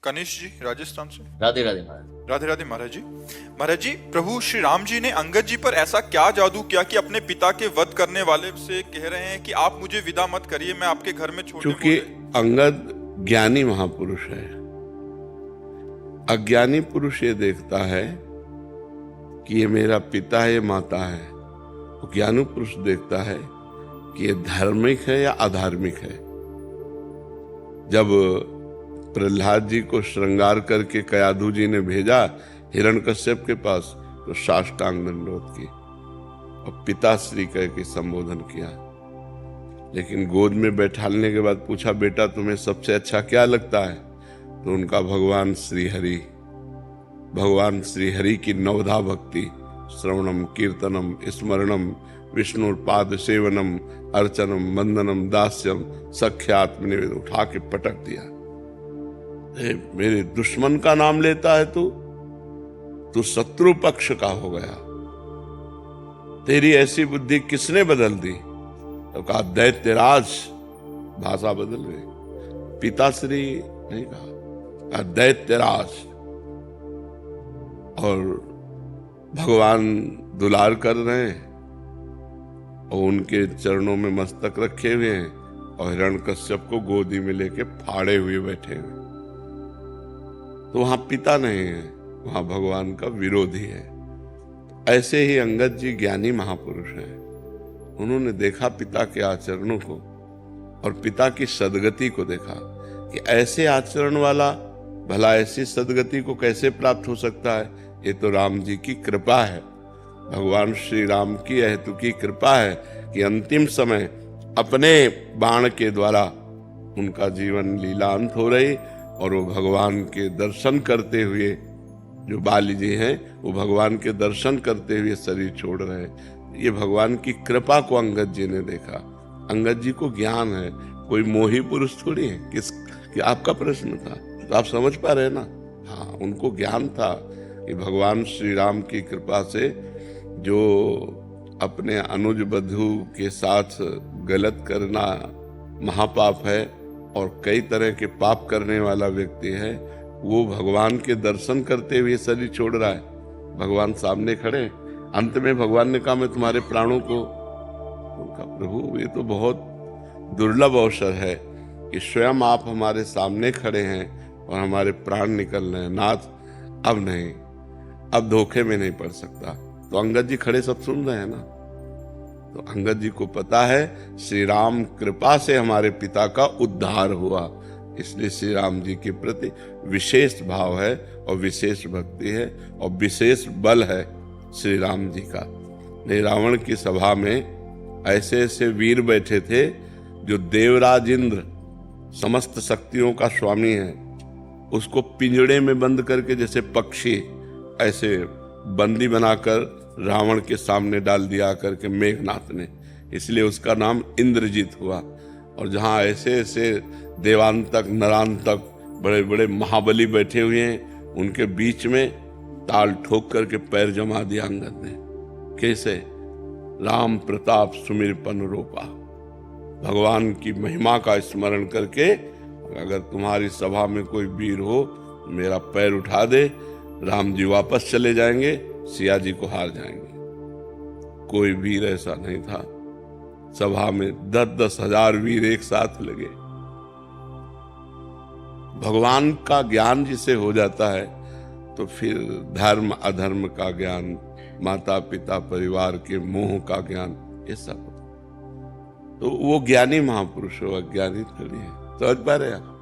कनिष्ठ जी राजस्थान से। राधे राधे महाराज। राधे राधे महाराज जी। महाराज जी, प्रभु श्री राम जी ने अंगद जी पर ऐसा क्या जादू किया कि अपने पिता के वध करने वाले से कह रहे हैं कि आप मुझे विदा मत करिए, मैं आपके घर में छोटे क्योंकि अंगद ज्ञानी महापुरुष है। अज्ञानी पुरुष ये देखता है कि ये मेरा पिता है, ये माता है। तो ज्ञानी पुरुष देखता है कि ये धार्मिक है या अधार्मिक है। जब प्रहलाद जी को श्रृंगार करके कयाधु जी ने भेजा हिरण्यकश्यप के पास, तो साष्टांग दंडवत की और पिताश्री कह के संबोधन किया। लेकिन गोद में बैठालने के बाद पूछा, बेटा तुम्हें सबसे अच्छा क्या लगता है? तो उनका भगवान श्री हरि की नवधा भक्ति, श्रवणम कीर्तनम स्मरणम विष्णुपाद सेवनम अर्चनम वंदनम दास्यम सख्यात्म उठा के पटक दिया। मेरे दुश्मन का नाम लेता है तू शत्रु पक्ष का हो गया। तेरी ऐसी बुद्धि किसने बदल दी? तो कहा दैत्यराज, भाषा बदल गई, पिताश्री नहीं कहा, दैत्यराज। और भगवान दुलार कर रहे हैं और उनके चरणों में मस्तक रखे हुए हैं और हिरण्यकश्यप को गोदी में लेके फाड़े हुए बैठे हुए। तो वहां पिता नहीं है, वहां भगवान का विरोधी है। ऐसे ही अंगद जी ज्ञानी महापुरुष हैं। उन्होंने देखा पिता के आचरणों को और पिता की सदगति को देखा कि ऐसे आचरण वाला भला ऐसी सदगति को कैसे प्राप्त हो सकता है। ये तो राम जी की कृपा है, भगवान श्री राम की अहेतु की कृपा है कि अंतिम समय अपने बाण के द्वारा उनका जीवन लीलांत हो रही और वो भगवान के दर्शन करते हुए, जो बाली जी हैं वो भगवान के दर्शन करते हुए शरीर छोड़ रहे हैं। ये भगवान की कृपा को अंगद जी ने देखा। अंगद जी को ज्ञान है, कोई मोही पुरुष थोड़ी है। कि आपका प्रश्न था तो आप समझ पा रहे ना। हाँ, उनको ज्ञान था कि भगवान श्री राम की कृपा से जो अपने अनुज बधू के साथ गलत करना महापाप है और कई तरह के पाप करने वाला व्यक्ति है, वो भगवान के दर्शन करते हुए शरीर छोड़ रहा है। भगवान सामने खड़े, अंत में भगवान ने कहा मैं तुम्हारे प्राणों को, उनका प्रभु ये तो बहुत दुर्लभ अवसर है कि स्वयं आप हमारे सामने खड़े हैं और हमारे प्राण निकल रहे हैं। नाथ अब नहीं, अब धोखे में नहीं पड़ सकता। तो अंगद जी खड़े सब सुन रहे हैं ना। तो अंगद जी को पता है श्री राम कृपा से हमारे पिता का उद्धार हुआ, इसलिए श्री राम जी के प्रति विशेष भाव है और विशेष भक्ति है और विशेष बल है श्री राम जी का। नहीं, रावण की सभा में ऐसे ऐसे वीर बैठे थे जो देवराज इंद्र समस्त शक्तियों का स्वामी है, उसको पिंजड़े में बंद करके जैसे पक्षी ऐसे बंदी बनाकर रावण के सामने डाल दिया करके मेघनाथ ने, इसलिए उसका नाम इंद्रजीत हुआ। और जहाँ ऐसे ऐसे देवांतक नरांतक बड़े बड़े महाबली बैठे हुए हैं, उनके बीच में ताल ठोक करके पैर जमा दिया अंगद ने। कैसे? राम प्रताप सुमिरपन रोपा, भगवान की महिमा का स्मरण करके अगर तुम्हारी सभा में कोई वीर हो मेरा पैर उठा दे, राम जी वापस चले जाएंगे, सिया जी को हार जाएंगे। कोई वीर ऐसा नहीं था। सभा में 10-10 हजार वीर एक साथ लगे। भगवान का ज्ञान जिसे हो जाता है तो फिर धर्म अधर्म का ज्ञान, माता पिता परिवार के मोह का ज्ञान, ये सब। तो वो ज्ञानी महापुरुष हो, अज्ञानी थोड़ी है। समझ पा रहे आप?